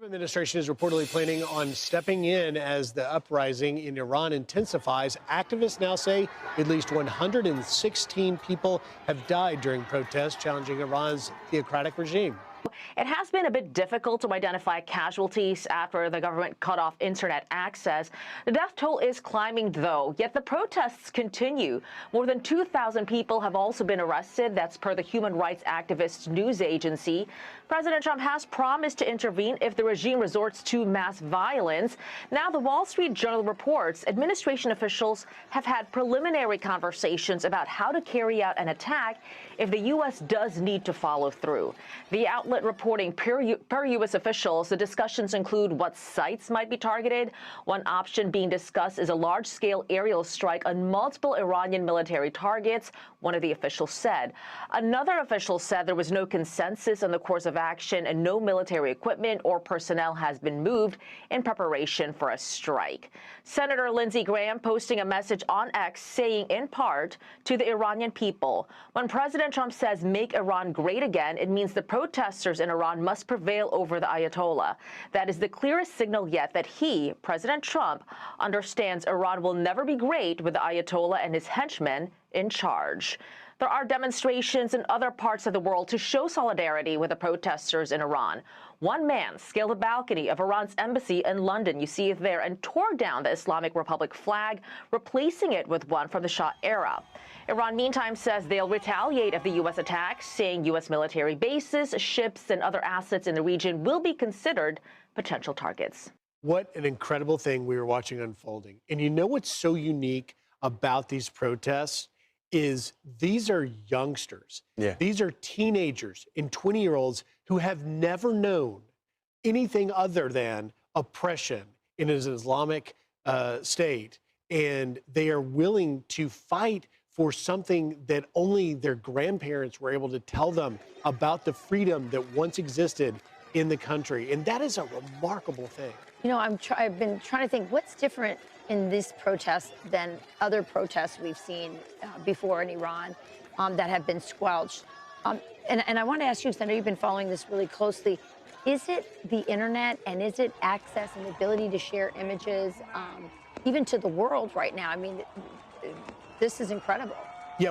Administration is reportedly planning on stepping in as the uprising in Iran intensifies. Activists now say at least 116 people have died during protests challenging Iran's theocratic regime. It has been a bit difficult to identify casualties after the government cut off internet access. The death toll is climbing, though, yet the protests continue. More than 2,000 people have also been arrested. That's per the human rights activists' news agency. President Trump has promised to intervene if the regime resorts to mass violence. Now, the Wall Street Journal reports administration officials have had preliminary conversations about how to carry out an attack if the U.S. does need to follow through. The outlet reporting per U.S. officials, the discussions include what sites might be targeted. One option being discussed is a large-scale aerial strike on multiple Iranian military targets, one of the officials said. Another official said there was no consensus on the course of action and no military equipment or personnel has been moved in preparation for a strike. Senator Lindsey Graham posting a message on X saying, in part, to the Iranian people, when President Trump says make Iran great again, it means the protesters in Iran must prevail over the Ayatollah. That is the clearest signal yet that he, President Trump, understands Iran will never be great with the Ayatollah and his henchmen in charge. There are demonstrations in other parts of the world to show solidarity with the protesters in Iran. One man scaled the balcony of Iran's embassy in London, you see it there, and tore down the Islamic Republic flag, replacing it with one from the Shah era. Iran, meantime, says they'll retaliate if the U.S. attacks, saying U.S. military bases, ships, and other assets in the region will be considered potential targets. What an incredible thing we were watching unfolding. And you know what's so unique about these protests is these are youngsters. Yeah. These are teenagers and 20-year-olds who have never known anything other than oppression in an Islamic state. And they are willing to fight for something that only their grandparents were able to tell them about the freedom that once existed in the country. And that is a remarkable thing. You know, I've been trying to think what's different in this protest than other protests we've seen before in Iran that have been squelched. And I want to ask you, because I know you've been following this really closely, is it the internet and is it access and the ability to share images even to the world right now? I mean, this is incredible. Yeah.